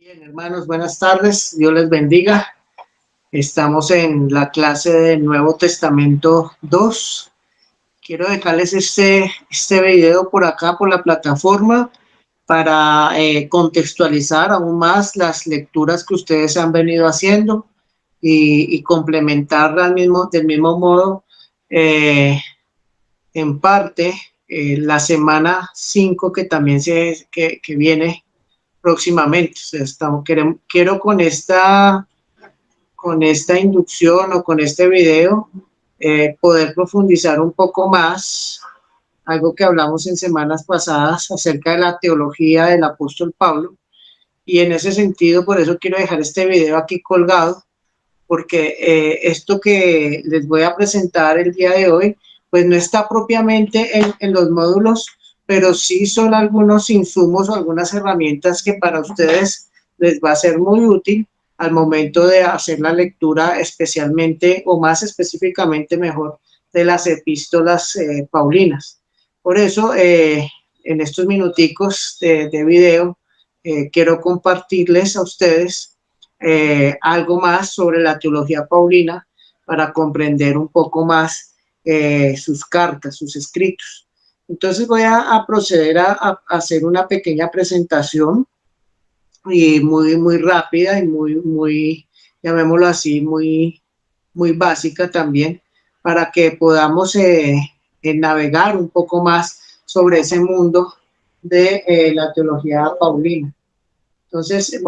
Bien, hermanos, buenas tardes. Dios les bendiga. Estamos en la clase del Nuevo Testamento 2. Quiero dejarles este video por acá, por la plataforma, para contextualizar aún más las lecturas que ustedes han venido haciendo y complementar del mismo modo, en parte, la semana 5 que también que viene próximamente. O sea, quiero con esta inducción o con este video poder profundizar un poco más algo que hablamos en semanas pasadas acerca de la teología del apóstol Pablo, y en ese sentido por eso quiero dejar este video aquí colgado, porque esto que les voy a presentar el día de hoy pues no está propiamente en los módulos, pero sí son algunos insumos o algunas herramientas que para ustedes les va a ser muy útil al momento de hacer la lectura, especialmente o más específicamente mejor, de las epístolas paulinas. Por eso, en estos minuticos de video, quiero compartirles a ustedes algo más sobre la teología paulina para comprender un poco más sus cartas, sus escritos. Entonces voy a proceder a hacer una pequeña presentación y muy rápida y muy, llamémoslo así, muy básica también, para que podamos navegar un poco más sobre ese mundo de la teología paulina. Entonces,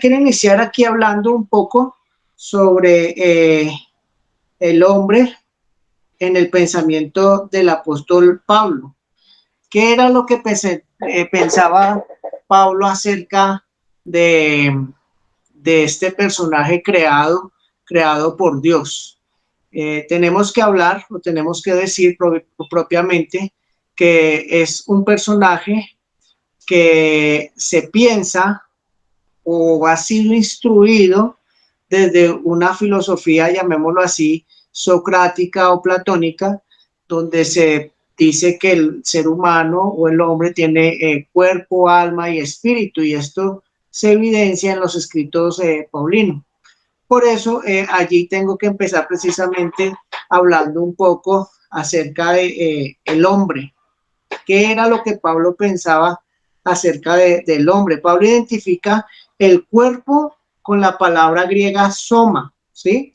quiero iniciar aquí hablando un poco sobre el hombre en el pensamiento del apóstol Pablo. ¿Qué era lo que pensaba Pablo acerca de este personaje creado por Dios? Tenemos que hablar o tenemos que decir propiamente que es un personaje que se piensa o ha sido instruido desde una filosofía, llamémoslo así, socrática o platónica, donde se dice que el ser humano o el hombre tiene cuerpo, alma y espíritu, y esto se evidencia en los escritos paulinos. Por eso allí tengo que empezar precisamente hablando un poco acerca de el hombre. ¿Qué era lo que Pablo pensaba acerca del hombre? Pablo identifica el cuerpo con la palabra griega soma, ¿sí?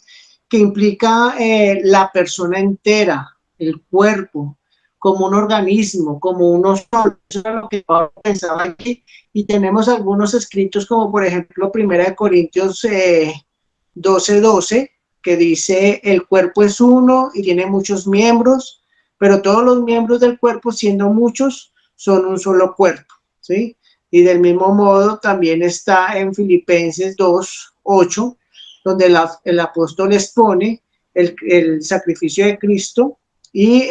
Que implica la persona entera, el cuerpo, como un organismo, como uno solo. Eso es lo que Pablo pensaba aquí. Y tenemos algunos escritos como por ejemplo 1 Corintios 12:12, que dice: el cuerpo es uno y tiene muchos miembros, pero todos los miembros del cuerpo, siendo muchos, son un solo cuerpo, ¿sí? Y del mismo modo también está en Filipenses 2:8, donde el apóstol expone el sacrificio de Cristo y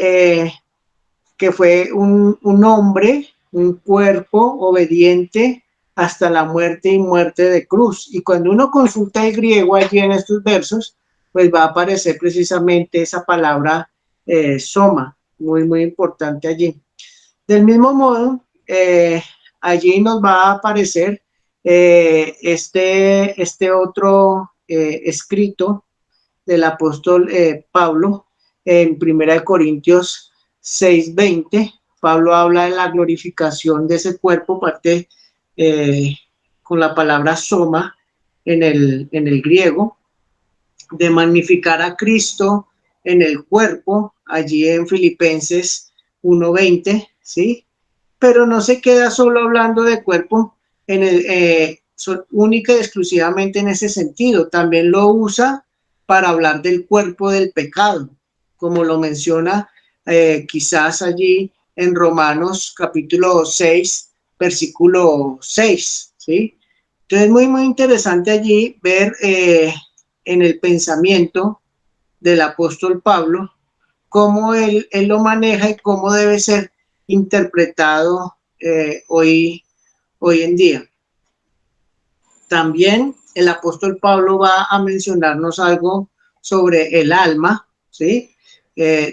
que fue un hombre, un cuerpo obediente hasta la muerte y muerte de cruz. Y cuando uno consulta el griego allí en estos versos, pues va a aparecer precisamente esa palabra soma, muy importante allí. Del mismo modo, allí nos va a aparecer este otro escrito del apóstol Pablo en 1 Corintios 6:20. Pablo habla de la glorificación de ese cuerpo, parte con la palabra soma en el griego, de magnificar a Cristo en el cuerpo, allí en Filipenses 1:20, ¿sí? Pero no se queda solo hablando de cuerpo única y exclusivamente en ese sentido, también lo usa para hablar del cuerpo del pecado, como lo menciona quizás allí en Romanos capítulo 6, versículo 6, ¿sí? Entonces muy interesante allí ver en el pensamiento del apóstol Pablo cómo él lo maneja y cómo debe ser interpretado hoy en día. También el apóstol Pablo va a mencionarnos algo sobre el alma, ¿sí?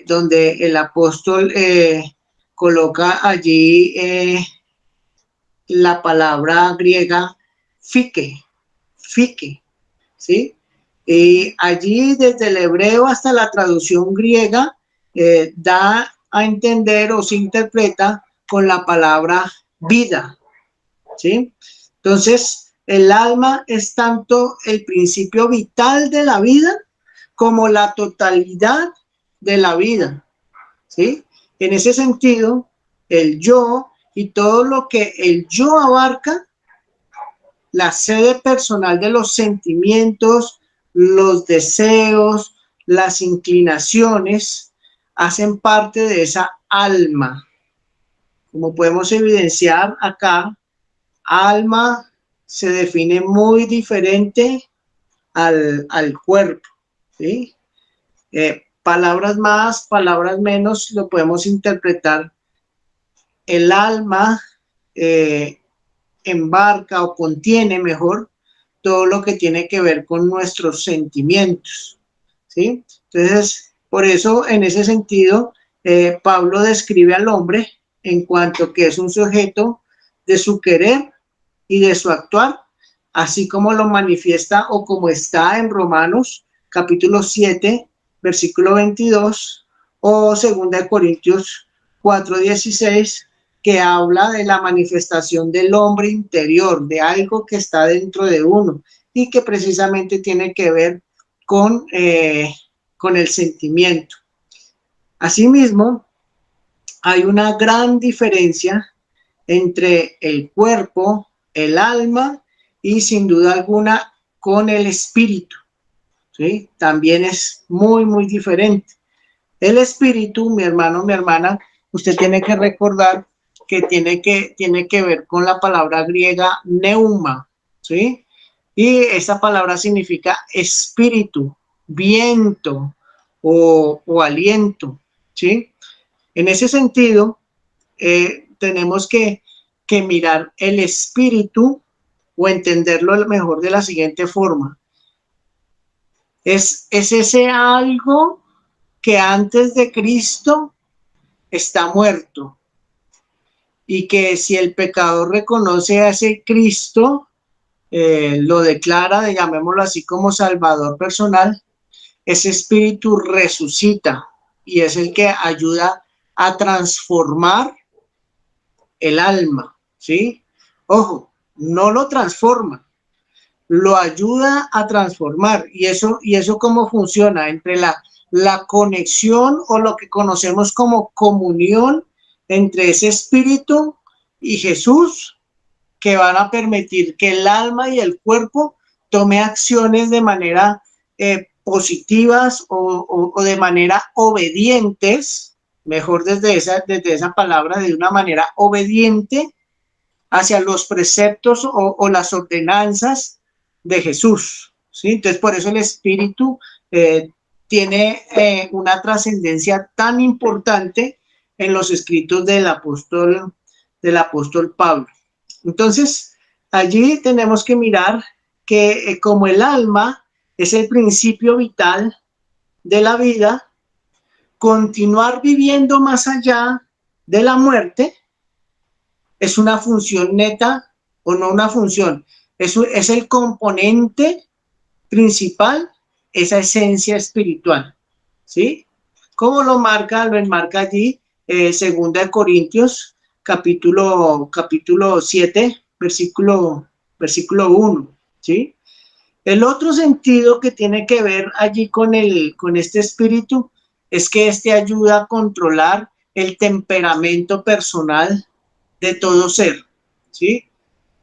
Donde el apóstol coloca allí la palabra griega fique, fique, ¿sí? Y allí desde el hebreo hasta la traducción griega da a entender o se interpreta con la palabra vida, ¿sí? Entonces, el alma es tanto el principio vital de la vida como la totalidad de la vida, ¿sí? En ese sentido, el yo y todo lo que el yo abarca, la sede personal de los sentimientos, los deseos, las inclinaciones, hacen parte de esa alma. Como podemos evidenciar acá, alma se define muy diferente al cuerpo, ¿sí? Palabras más, palabras menos, lo podemos interpretar. El alma eh, embarca o contiene mejor todo lo que tiene que ver con nuestros sentimientos, ¿sí? Entonces, por eso, en ese sentido, Pablo describe al hombre en cuanto que es un sujeto de su querer y de su actuar, así como lo manifiesta o como está en Romanos capítulo 7, versículo 22, o 2 Corintios 4:16, que habla de la manifestación del hombre interior, de algo que está dentro de uno y que precisamente tiene que ver con el sentimiento. Asimismo, hay una gran diferencia entre el cuerpo, el alma y sin duda alguna con el espíritu, ¿sí? También es muy, muy diferente. El espíritu, mi hermano, mi hermana, usted tiene que recordar que tiene que ver con la palabra griega neuma, ¿sí? Y esa palabra significa espíritu, viento o aliento, ¿sí? En ese sentido, tenemos que mirar el espíritu o entenderlo a lo mejor de la siguiente forma. Es ese algo que antes de Cristo está muerto y que si el pecador reconoce a ese Cristo, lo declara, llamémoslo así, como Salvador personal, ese espíritu resucita y es el que ayuda a transformar el alma, ¿sí? Ojo, no lo transforma, lo ayuda a transformar. Y eso cómo funciona entre la conexión o lo que conocemos como comunión entre ese espíritu y Jesús, que van a permitir que el alma y el cuerpo tome acciones de manera positivas o de manera obedientes, mejor desde esa palabra, de una manera obediente hacia los preceptos o las ordenanzas de Jesús, ¿sí? Entonces, por eso el Espíritu tiene una trascendencia tan importante en los escritos del apóstol Pablo. Entonces, allí tenemos que mirar que como el alma es el principio vital de la vida, continuar viviendo más allá de la muerte es una función neta o no una función, es el componente principal, esa esencia espiritual, ¿sí? ¿Cómo lo enmarca allí 2 Corintios capítulo 7, versículo 1, ¿sí? El otro sentido que tiene que ver allí con este espíritu es que este ayuda a controlar el temperamento personal de todo ser, ¿sí?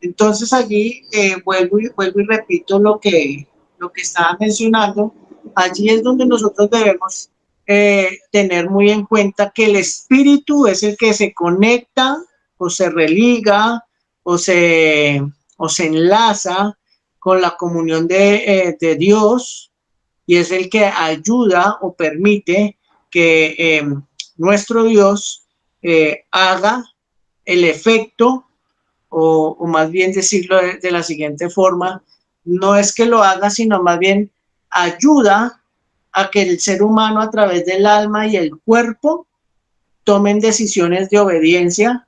Entonces allí vuelvo y repito lo que estaba mencionando. Allí es donde nosotros debemos tener muy en cuenta que el espíritu es el que se conecta o se religa o se enlaza con la comunión de Dios y es el que ayuda o permite que nuestro Dios haga el efecto, o más bien decirlo de la siguiente forma, no es que lo haga, sino más bien ayuda a que el ser humano a través del alma y el cuerpo tomen decisiones de obediencia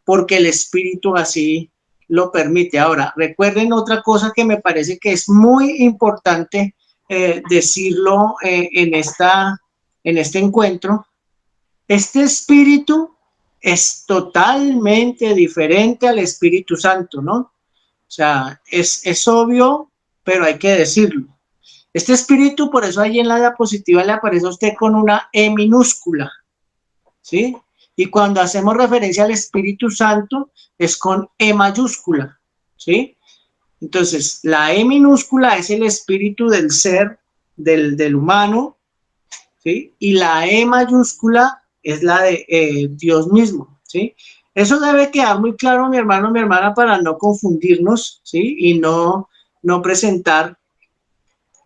porque el espíritu así lo permite. Ahora, recuerden otra cosa que me parece que es muy importante decirlo en este encuentro. Este espíritu es totalmente diferente al Espíritu Santo, ¿no? O sea, es obvio, pero hay que decirlo. Este espíritu, por eso ahí en la diapositiva le aparece a usted con una E minúscula, ¿sí? Y cuando hacemos referencia al Espíritu Santo es con E mayúscula, ¿sí? Entonces, la E minúscula es el espíritu del ser, del humano, ¿sí? Y la E mayúscula es la de Dios mismo, ¿sí? Eso debe quedar muy claro, mi hermano, mi hermana, para no confundirnos, ¿sí? Y no presentar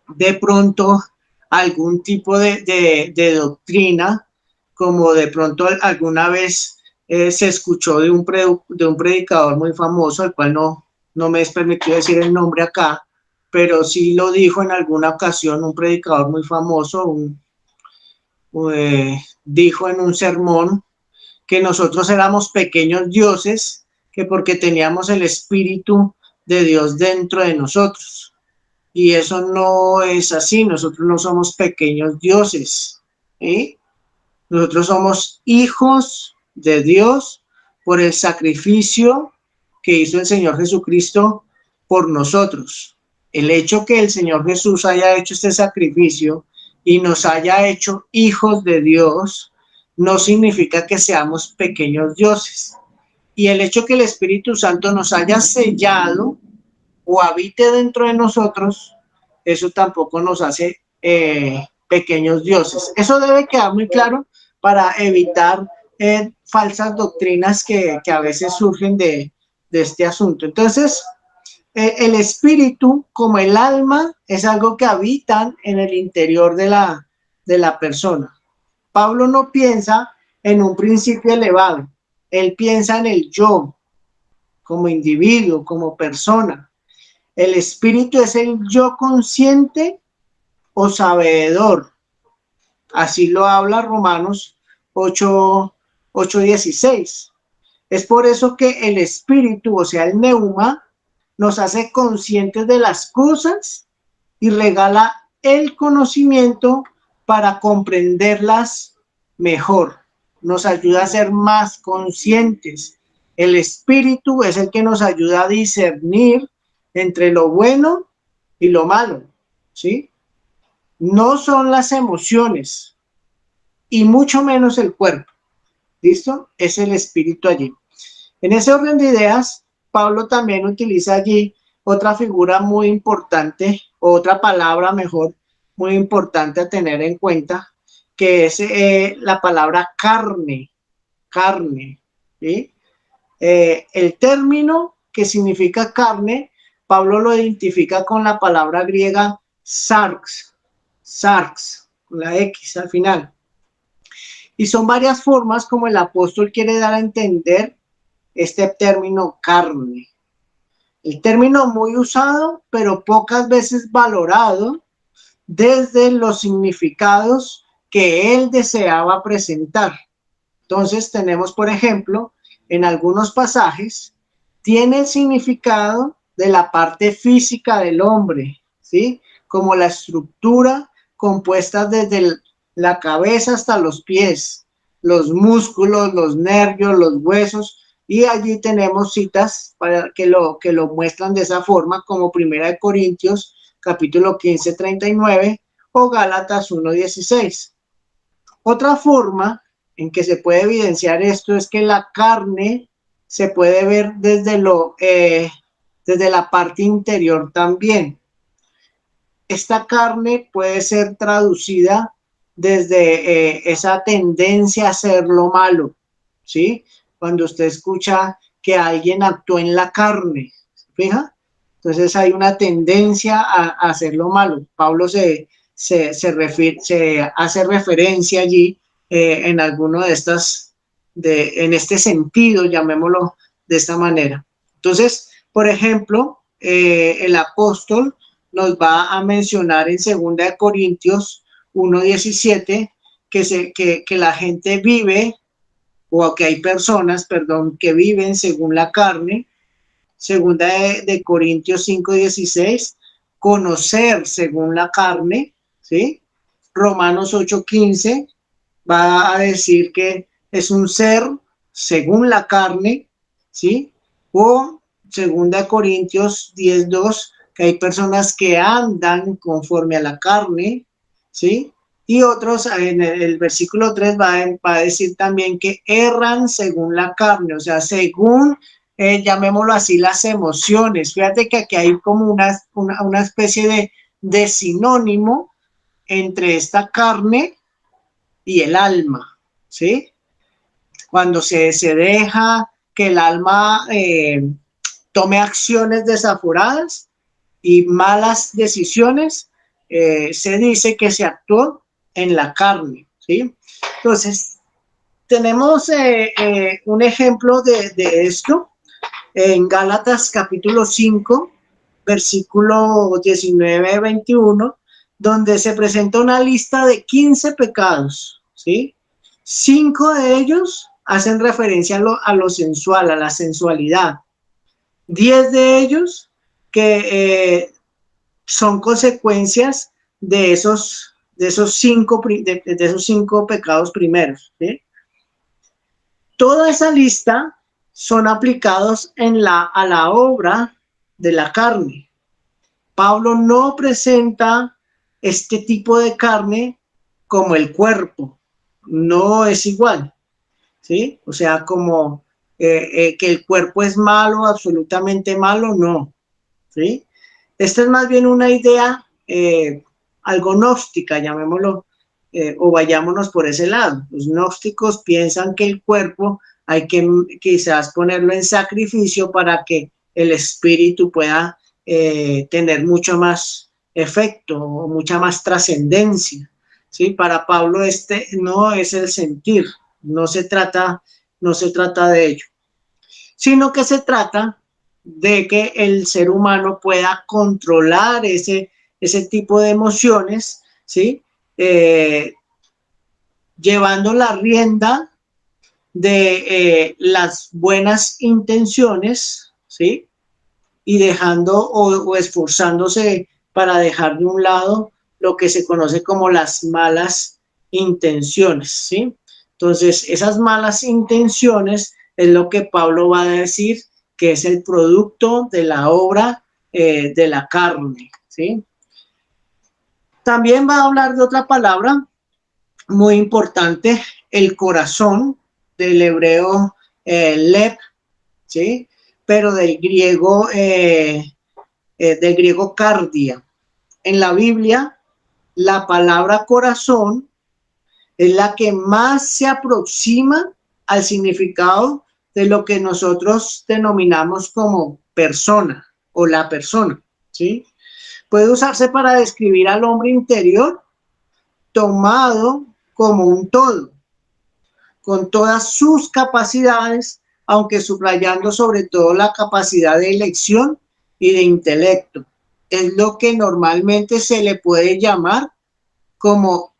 de pronto algún tipo de doctrina, como de pronto alguna vez se escuchó de un predicador muy famoso, el cual no me es permitido decir el nombre acá, pero sí lo dijo en alguna ocasión un predicador muy famoso, dijo en un sermón que nosotros éramos pequeños dioses, que porque teníamos el Espíritu de Dios dentro de nosotros. Y eso no es así, nosotros no somos pequeños dioses, ¿sí? Nosotros somos hijos de Dios por el sacrificio que hizo el Señor Jesucristo por nosotros. El hecho que el Señor Jesús haya hecho este sacrificio y nos haya hecho hijos de Dios no significa que seamos pequeños dioses. Y el hecho que el Espíritu Santo nos haya sellado o habite dentro de nosotros, eso tampoco nos hace pequeños dioses. Eso debe quedar muy claro para evitar falsas doctrinas que a veces surgen de este asunto. Entonces, el espíritu, como el alma, es algo que habitan en el interior de la persona. Pablo no piensa en un principio elevado, él piensa en el yo, como individuo, como persona. El espíritu es el yo consciente o sabedor. Así lo habla Romanos 8:16. Es por eso que el espíritu, o sea, el neuma, nos hace conscientes de las cosas y regala el conocimiento para comprenderlas mejor. Nos ayuda a ser más conscientes. El espíritu es el que nos ayuda a discernir entre lo bueno y lo malo, ¿sí? No son las emociones y mucho menos el cuerpo, ¿listo? Es el espíritu allí. En ese orden de ideas, Pablo también utiliza allí otra figura muy importante, otra palabra mejor, muy importante a tener en cuenta, que es la palabra carne, carne, ¿sí? El término que significa carne, Pablo lo identifica con la palabra griega sarx, sarx, con la X al final. Y son varias formas como el apóstol quiere dar a entender este término carne. El término muy usado, pero pocas veces valorado desde los significados que él deseaba presentar. Entonces tenemos, por ejemplo, en algunos pasajes, tiene el significado de la parte física del hombre, ¿sí? Como la estructura compuesta desde la cabeza hasta los pies, los músculos, los nervios, los huesos, y allí tenemos citas para que lo muestran de esa forma, como Primera de Corintios, capítulo 15:39, o Gálatas 1:16. Otra forma en que se puede evidenciar esto es que la carne se puede ver desde la parte interior también. Esta carne puede ser traducida desde esa tendencia a hacer lo malo, ¿sí? Cuando usted escucha que alguien actuó en la carne, ¿fija? Entonces hay una tendencia a hacer lo malo. Pablo se hace referencia allí en alguno de estas, en este sentido, llamémoslo de esta manera. Entonces, por ejemplo, el apóstol nos va a mencionar en 2 Corintios 1:17 que la gente vive, o que hay personas, perdón, que viven según la carne, segunda de Corintios 5:16, conocer según la carne, ¿sí? Romanos 8:15 va a decir que es un ser según la carne, ¿sí? O segunda Corintios 10:2, que hay personas que andan conforme a la carne, ¿sí? Y otros, en el versículo 3 va a decir también que erran según la carne, o sea, según, llamémoslo así, las emociones. Fíjate que aquí hay como una especie de sinónimo entre esta carne y el alma, ¿sí? Cuando se deja que el alma tome acciones desaforadas y malas decisiones, se dice que se actuó en la carne, ¿sí? Entonces, tenemos un ejemplo de esto en Gálatas capítulo 5, versículo 19-21, donde se presenta una lista de 15 pecados, ¿sí? 5 de ellos hacen referencia a lo sensual, a la sensualidad. 10 de ellos que son consecuencias de esos cinco pecados primeros, ¿sí? Toda esa lista son aplicados a la obra de la carne. Pablo no presenta este tipo de carne como el cuerpo, no es igual, ¿sí? O sea, como que el cuerpo es malo, absolutamente malo, no, ¿sí? Esta es más bien una idea algo gnóstica, llamémoslo, o vayámonos por ese lado. Los gnósticos piensan que el cuerpo hay que quizás ponerlo en sacrificio para que el espíritu pueda tener mucho más efecto o mucha más trascendencia, ¿sí? Para Pablo este no es el sentir, no se trata de ello, sino que se trata de que el ser humano pueda controlar ese tipo de emociones, ¿sí? Eh, Llevando la rienda de las buenas intenciones, ¿sí? Y dejando o esforzándose para dejar de un lado lo que se conoce como las malas intenciones, ¿sí? Entonces, esas malas intenciones es lo que Pablo va a decir que es el producto de la obra de la carne, ¿sí? También va a hablar de otra palabra muy importante, el corazón, del hebreo lev, ¿sí? Pero del griego cardia. En la Biblia, la palabra corazón es la que más se aproxima al significado de lo que nosotros denominamos como persona o la persona, ¿sí? Puede usarse para describir al hombre interior tomado como un todo, con todas sus capacidades, aunque subrayando sobre todo la capacidad de elección y de intelecto. Es lo que normalmente se le puede llamar como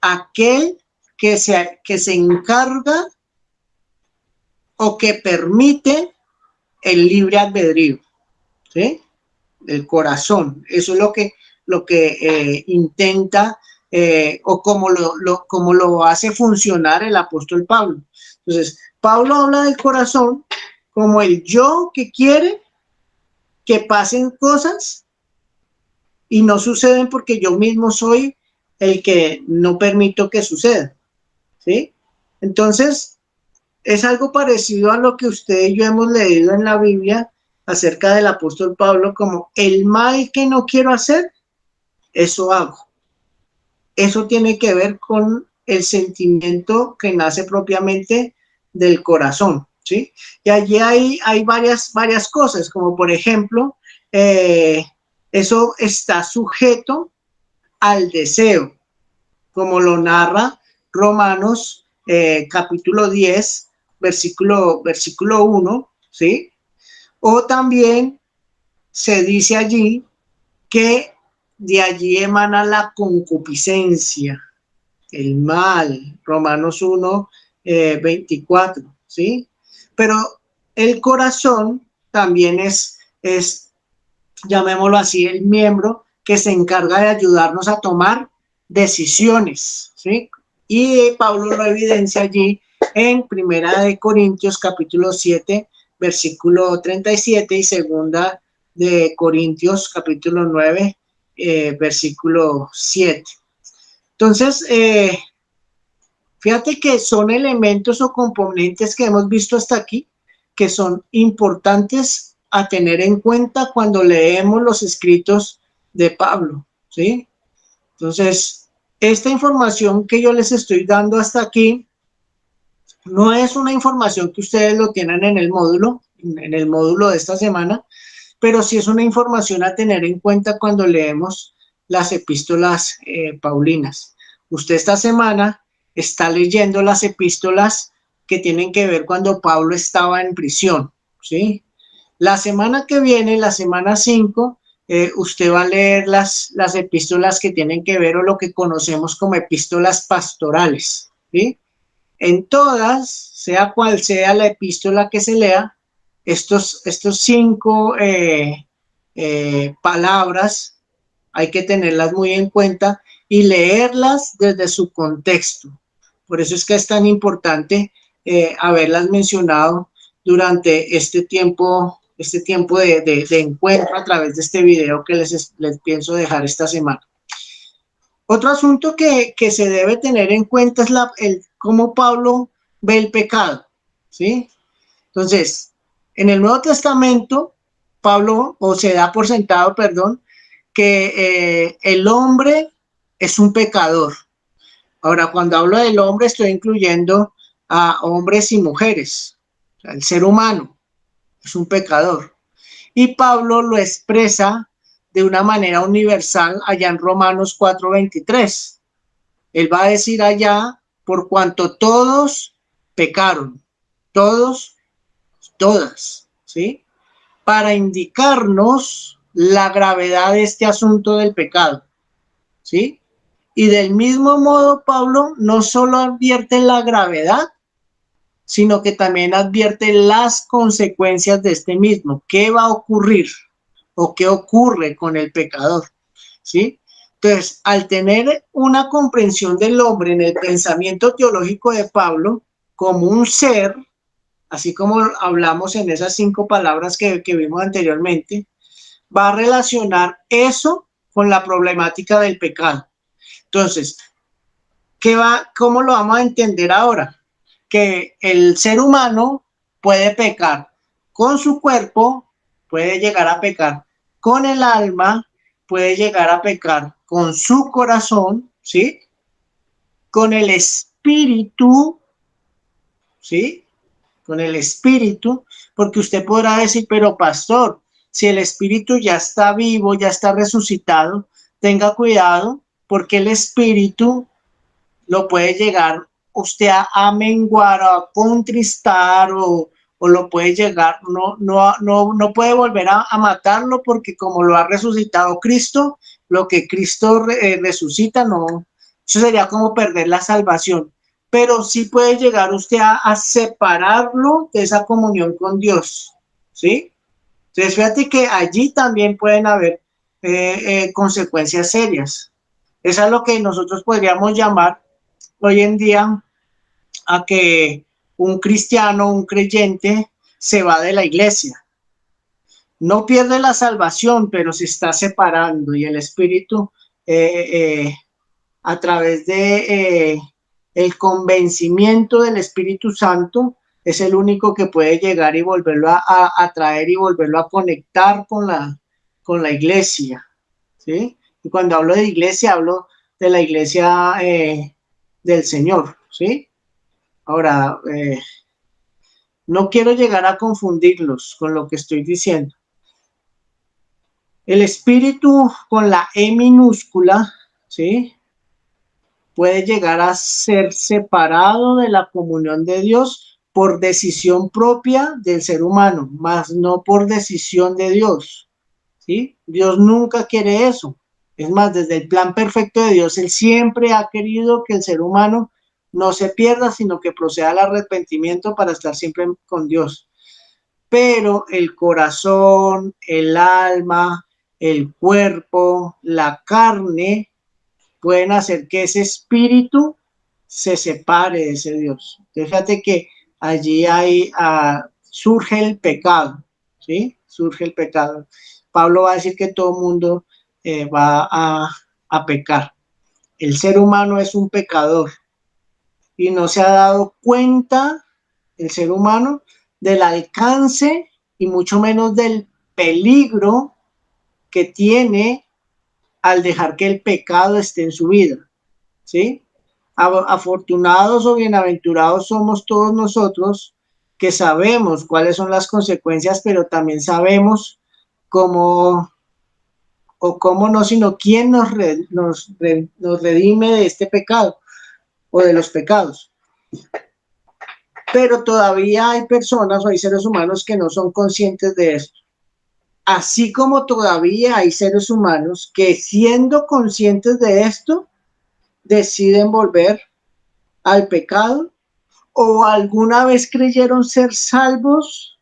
aquel que se encarga o que permite el libre albedrío, ¿sí? El corazón. Eso es lo que intenta o como lo hace funcionar el apóstol Pablo. Entonces, Pablo habla del corazón como el yo que quiere que pasen cosas y no suceden porque yo mismo soy el que no permito que suceda, ¿sí? Entonces, es algo parecido a lo que usted y yo hemos leído en la Biblia acerca del apóstol Pablo, como el mal que no quiero hacer, eso hago. Eso tiene que ver con el sentimiento que nace propiamente del corazón, ¿sí? Y allí hay varias cosas, como por ejemplo, eso está sujeto al deseo, como lo narra Romanos capítulo 10, versículo 1, ¿sí? O también se dice allí que de allí emana la concupiscencia, el mal, Romanos 1, 24, ¿sí? Pero el corazón también es, llamémoslo así, el miembro que se encarga de ayudarnos a tomar decisiones, ¿sí? Y Pablo lo evidencia allí en Primera de Corintios capítulo 7, versículo 37 y Segunda de Corintios capítulo 9, versículo 7. Entonces, fíjate que son elementos o componentes que hemos visto hasta aquí que son importantes a tener en cuenta cuando leemos los escritos de Pablo, ¿sí? Entonces, esta información que yo les estoy dando hasta aquí no es una información que ustedes lo tienen en el módulo de esta semana, pero sí es una información a tener en cuenta cuando leemos las epístolas paulinas. Usted esta semana está leyendo las epístolas que tienen que ver cuando Pablo estaba en prisión, ¿sí? La semana que viene, la semana 5, usted va a leer las epístolas que tienen que ver o lo que conocemos como epístolas pastorales, ¿sí? En todas, sea cual sea la epístola que se lea, estos 5 palabras hay que tenerlas muy en cuenta y leerlas desde su contexto. Por eso es que es tan importante haberlas mencionado durante este tiempo de encuentro a través de este video que les pienso dejar esta semana. Otro asunto que se debe tener en cuenta es cómo Pablo ve el pecado, ¿sí? Entonces, en el Nuevo Testamento, Pablo, o se da por sentado, perdón, que el hombre es un pecador. Ahora, cuando hablo del hombre, estoy incluyendo a hombres y mujeres. O sea, el ser humano es un pecador. Y Pablo lo expresa de una manera universal allá en Romanos 4:23. Él va a decir allá, por cuanto todos pecaron, todos, todas, ¿sí? Para indicarnos la gravedad de este asunto del pecado, ¿sí? Y del mismo modo, Pablo no solo advierte la gravedad, sino que también advierte las consecuencias de este mismo. ¿Qué va a ocurrir o qué ocurre con el pecador? ¿Sí? Entonces, al tener una comprensión del hombre en el pensamiento teológico de Pablo como un ser, así como hablamos en esas 5 palabras que vimos anteriormente, va a relacionar eso con la problemática del pecado. Entonces, ¿cómo lo vamos a entender ahora? Que el ser humano puede pecar con su cuerpo, puede llegar a pecar con el alma, puede llegar a pecar con su corazón, ¿sí? Con el espíritu, ¿sí? Con el espíritu, porque usted podrá decir, pero pastor, si el espíritu ya está vivo, ya está resucitado, tenga cuidado, porque el espíritu lo puede llegar usted a menguar, a contristar o lo puede llegar, no puede volver a matarlo porque como lo ha resucitado Cristo, lo que Cristo resucita, no, eso sería como perder la salvación. Pero sí puede llegar usted a separarlo de esa comunión con Dios, ¿sí? Entonces fíjate que allí también pueden haber consecuencias serias. Eso es lo que nosotros podríamos llamar hoy en día a que un cristiano, un creyente, se va de la iglesia. No pierde la salvación, pero se está separando y el Espíritu, a través de el convencimiento del Espíritu Santo, es el único que puede llegar y volverlo a traer y volverlo a conectar con la iglesia, ¿sí? Y cuando hablo de iglesia, hablo de la iglesia del Señor, ¿sí? Ahora, no quiero llegar a confundirlos con lo que estoy diciendo. El espíritu con la E minúscula, ¿sí? Puede llegar a ser separado de la comunión de Dios por decisión propia del ser humano, más no por decisión de Dios, ¿sí? Dios nunca quiere eso. Es más, desde el plan perfecto de Dios, Él siempre ha querido que el ser humano no se pierda, sino que proceda al arrepentimiento para estar siempre con Dios. pero el corazón, el alma, el cuerpo, la carne, pueden hacer que ese espíritu se separe de ese Dios. Entonces, fíjate que allí surge el pecado, ¿sí? Surge el pecado. Pablo va a decir que todo mundo va a pecar. El ser humano es un pecador y no se ha dado cuenta el ser humano del alcance y mucho menos del peligro que tiene al dejar que el pecado esté en su vida, ¿sí? Afortunados o bienaventurados somos todos nosotros que sabemos cuáles son las consecuencias, pero también sabemos cómo, o cómo no, sino quién nos redime de este pecado o de los pecados. Pero todavía hay personas o hay seres humanos que no son conscientes de esto. Así como todavía hay seres humanos que, siendo conscientes de esto, deciden volver al pecado, o alguna vez creyeron ser salvos,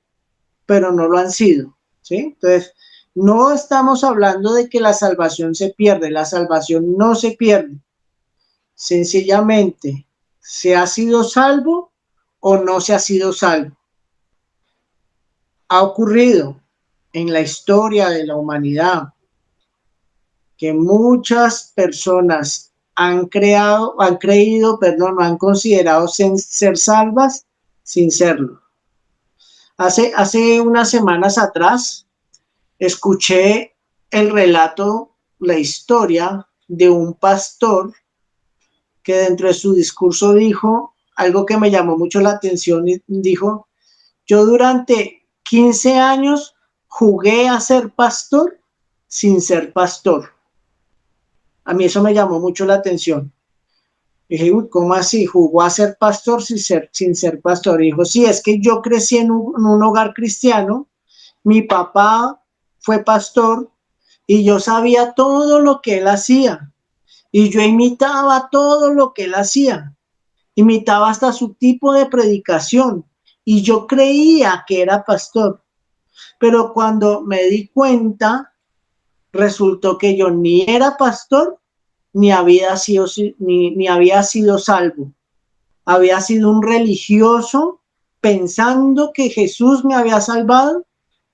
pero no lo han sido, ¿sí? Entonces, no estamos hablando de que la salvación se pierde, la salvación no se pierde. Sencillamente, ¿se ha sido salvo o no se ha sido salvo? Ha ocurrido en la historia de la humanidad que muchas personas han creído, o han considerado ser salvas sin serlo. Hace unas semanas atrás escuché el relato, la historia de un pastor que dentro de su discurso dijo algo que me llamó mucho la atención y dijo: yo durante 15 años jugué a ser pastor sin ser pastor. A mí eso me llamó mucho la atención. Dije, uy, ¿cómo así? ¿Jugó a ser pastor sin ser pastor? Y dijo, sí, es que yo crecí en un hogar cristiano, mi papá fue pastor y yo sabía todo lo que él hacía. Y yo imitaba todo lo que él hacía. Imitaba hasta su tipo de predicación. Y yo creía que era pastor. Pero cuando me di cuenta, resultó que yo ni era pastor, ni había sido salvo. Había sido un religioso pensando que Jesús me había salvado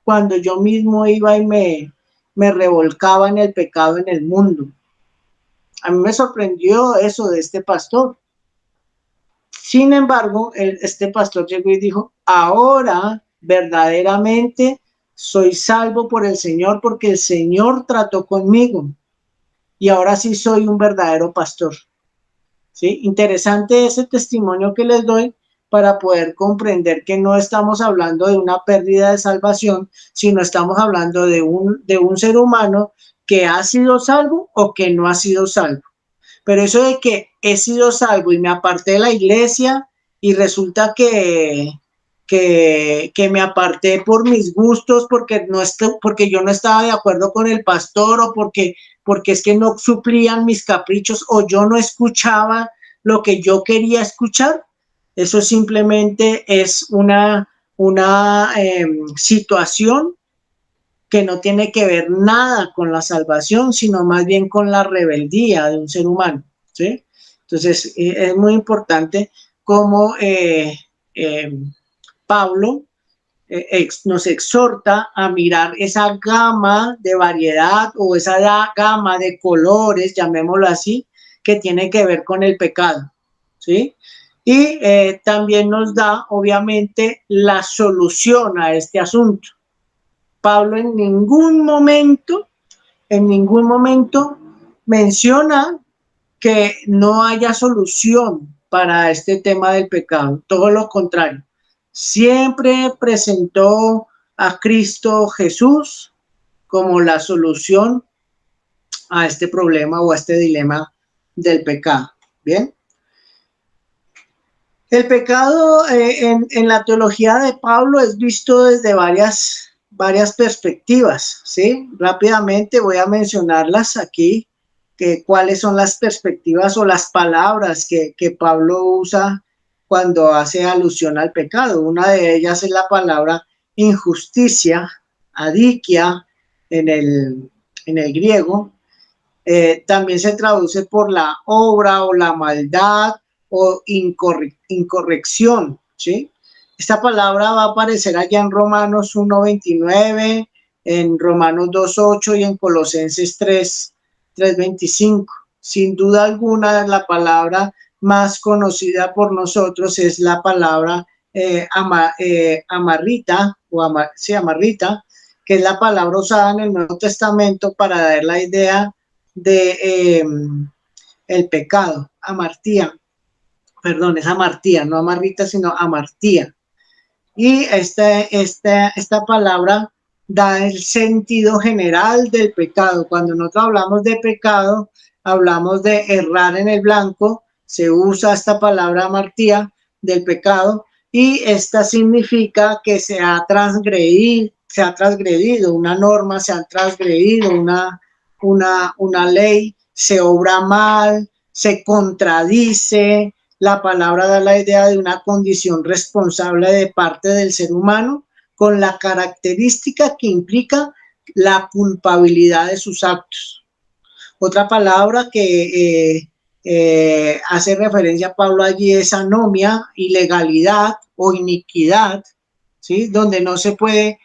cuando yo mismo iba y me revolcaba en el pecado en el mundo. A mí me sorprendió eso de este pastor. Sin embargo, este pastor llegó y dijo, ahora verdaderamente soy salvo por el Señor porque el Señor trató conmigo y ahora sí soy un verdadero pastor. ¿Sí? Interesante ese testimonio que les doy para poder comprender que no estamos hablando de una pérdida de salvación, sino estamos hablando de un ser humano que ha sido salvo o que no ha sido salvo. Pero eso de que he sido salvo y me aparté de la iglesia y resulta que me aparté por mis gustos, porque yo no estaba de acuerdo con el pastor o porque es que no suplían mis caprichos o yo no escuchaba lo que yo quería escuchar. Eso simplemente es una situación que no tiene que ver nada con la salvación, sino más bien con la rebeldía de un ser humano, ¿sí? Entonces, es muy importante cómo Pablo nos exhorta a mirar esa gama de variedad o esa gama de colores, llamémoslo así, que tiene que ver con el pecado, ¿sí? Y también nos da, obviamente, la solución a este asunto. Pablo en ningún momento menciona que no haya solución para este tema del pecado, todo lo contrario. Siempre presentó a Cristo Jesús como la solución a este problema o a este dilema del pecado. Bien. El pecado en la teología de Pablo es visto desde varias perspectivas, ¿sí? Rápidamente voy a mencionarlas aquí, cuáles son las perspectivas o las palabras que Pablo usa cuando hace alusión al pecado. Una de ellas es la palabra injusticia, adikia en el griego, también se traduce por la obra o la maldad o incorrección, ¿sí? Esta palabra va a aparecer allá en Romanos 1:29, en Romanos 2:8 y en Colosenses 3:25. Sin duda alguna, la palabra más conocida por nosotros es la palabra amarrita, sí, amarrita, que es la palabra usada en el Nuevo Testamento para dar la idea de el pecado, amartía, perdón, es amartía, no amarrita, sino amartía. Y esta palabra da el sentido general del pecado. Cuando nosotros hablamos de pecado, hablamos de errar en el blanco, se usa esta palabra amartía del pecado, y esta significa que se ha transgredido una norma, se ha transgredido una ley, se obra mal, se contradice. La palabra da la idea de una condición responsable de parte del ser humano con la característica que implica la culpabilidad de sus actos. Otra palabra que hace referencia a Pablo allí es anomia, ilegalidad o iniquidad, ¿sí? Donde no se puede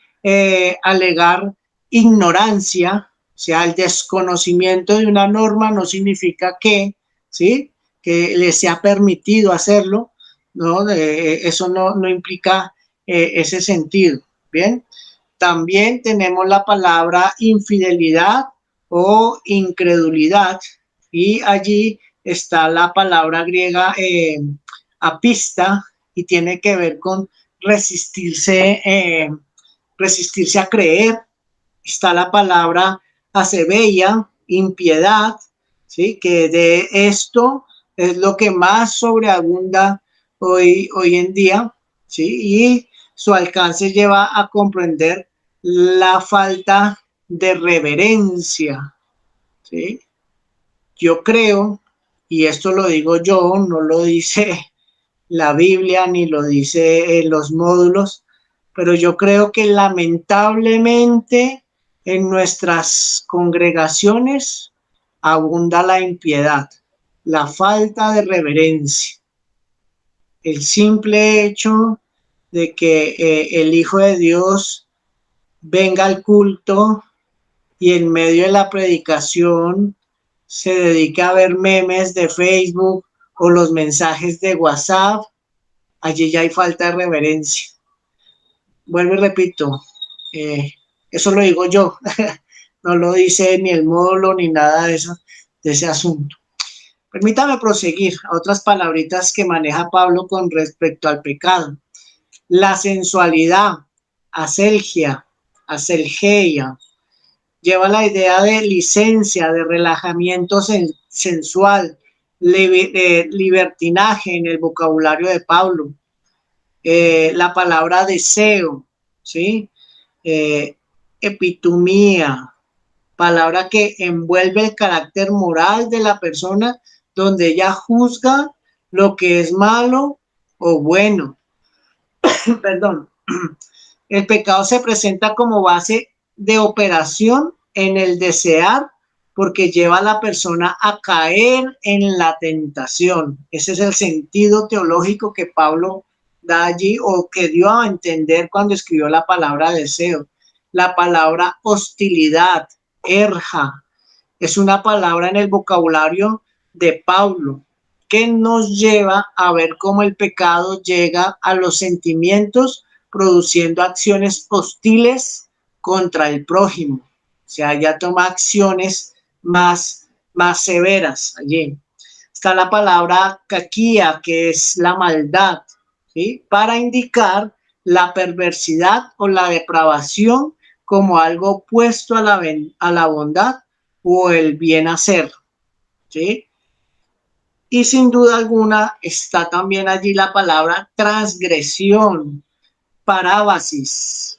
alegar ignorancia, o sea, el desconocimiento de una norma no significa que, ¿sí?, que les sea permitido hacerlo, ¿no? Eso no implica ese sentido, ¿bien? También tenemos la palabra infidelidad o incredulidad, y allí está la palabra griega apista, y tiene que ver con resistirse a creer. Está la palabra acebeia, impiedad, ¿sí?, que de esto es lo que más sobreabunda hoy en día, ¿sí?, y su alcance lleva a comprender la falta de reverencia, ¿sí? Yo creo, y esto lo digo yo, no lo dice la Biblia ni lo dice los módulos, pero yo creo que lamentablemente en nuestras congregaciones abunda la impiedad, la falta de reverencia. El simple hecho de que el Hijo de Dios venga al culto y en medio de la predicación se dedica a ver memes de Facebook o los mensajes de WhatsApp, allí ya hay falta de reverencia. Vuelvo y repito, eso lo digo yo, no lo dice ni el módulo ni nada de eso, de ese asunto. Permítame proseguir a otras palabritas que maneja Pablo con respecto al pecado. La sensualidad, aselgia, aselgeia, lleva la idea de licencia, de relajamiento sensual, libertinaje en el vocabulario de Pablo. La palabra deseo, ¿sí? Epitumía, palabra que envuelve el carácter moral de la persona, donde ella juzga lo que es malo o bueno. Perdón. El pecado se presenta como base de operación en el desear, porque lleva a la persona a caer en la tentación. Ese es el sentido teológico que Pablo da allí, o que dio a entender cuando escribió la palabra deseo. La palabra hostilidad, erja, es una palabra en el vocabulario de Pablo que nos lleva a ver cómo el pecado llega a los sentimientos, produciendo acciones hostiles contra el prójimo. O sea, ya toma acciones más severas allí. Está la palabra kakia, que es la maldad, ¿sí?, para indicar la perversidad o la depravación como algo opuesto a la bondad o el bien hacer, ¿sí? Y sin duda alguna está también allí la palabra transgresión, parábasis,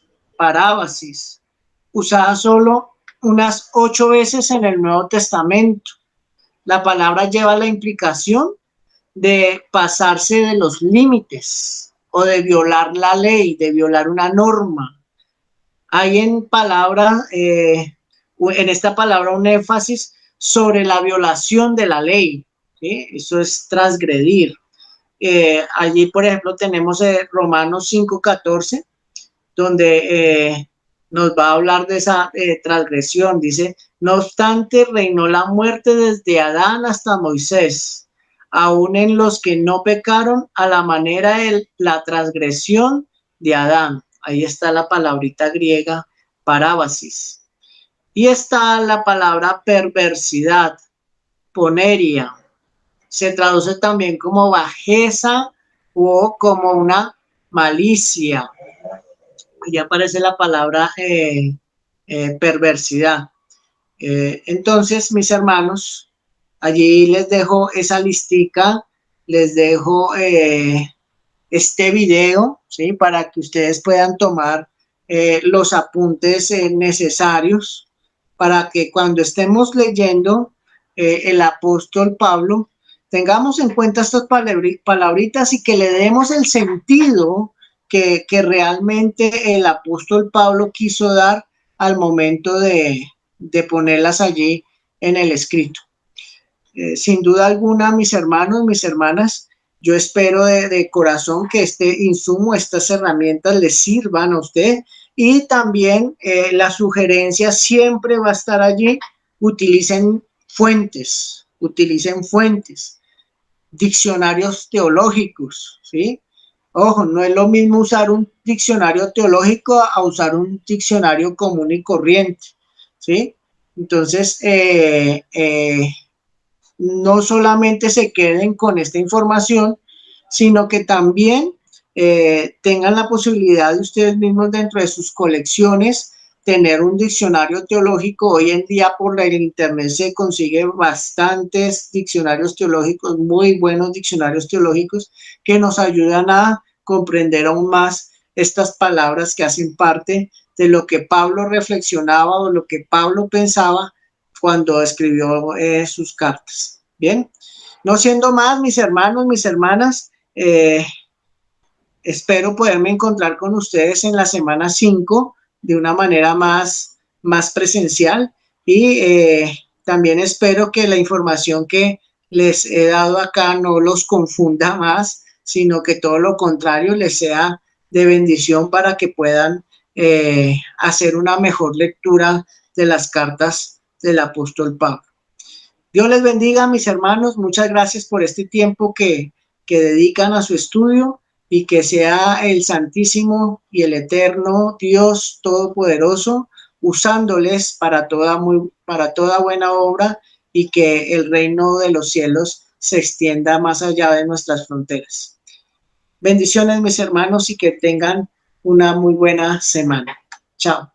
usada solo unas 8 veces en el Nuevo Testamento. La palabra lleva la implicación de pasarse de los límites o de violar la ley, de violar una norma. Hay en esta palabra un énfasis sobre la violación de la ley, ¿sí? Eso es transgredir. Allí, por ejemplo, tenemos Romanos 5:14, donde nos va a hablar de esa transgresión. Dice, no obstante, reinó la muerte desde Adán hasta Moisés, aun en los que no pecaron a la manera de la transgresión de Adán. Ahí está la palabrita griega, parábasis. Y está la palabra perversidad, poneria. Se traduce también como bajeza o como una malicia. Ahí aparece la palabra perversidad. Entonces, mis hermanos, allí les dejo esa listica, les dejo este video, ¿sí? Para que ustedes puedan tomar los apuntes necesarios para que cuando estemos leyendo el apóstol Pablo, tengamos en cuenta estas palabritas y que le demos el sentido que realmente el apóstol Pablo quiso dar al momento de ponerlas allí en el escrito. Sin duda alguna, mis hermanos, mis hermanas, yo espero de corazón que este insumo, estas herramientas les sirvan a usted, y también la sugerencia siempre va a estar allí. Utilicen fuentes, diccionarios teológicos, ¿sí? Ojo, no es lo mismo usar un diccionario teológico a usar un diccionario común y corriente, ¿sí? Entonces, no solamente se queden con esta información, sino que también tengan la posibilidad de ustedes mismos dentro de sus colecciones tener un diccionario teológico. Hoy en día por el internet se consigue bastantes diccionarios teológicos, muy buenos diccionarios teológicos que nos ayudan a comprender aún más estas palabras que hacen parte de lo que Pablo reflexionaba o lo que Pablo pensaba cuando escribió sus cartas. Bien, no siendo más, mis hermanos, mis hermanas, espero poderme encontrar con ustedes en la semana 5 de una manera más presencial, y también espero que la información que les he dado acá no los confunda más, sino que todo lo contrario les sea de bendición para que puedan hacer una mejor lectura de las cartas del apóstol Pablo. Dios les bendiga, mis hermanos. Muchas gracias por este tiempo que dedican a su estudio, y que sea el Santísimo y el Eterno Dios Todopoderoso usándoles para toda buena obra, y que el reino de los cielos se extienda más allá de nuestras fronteras. Bendiciones, mis hermanos, y que tengan una muy buena semana. Chao.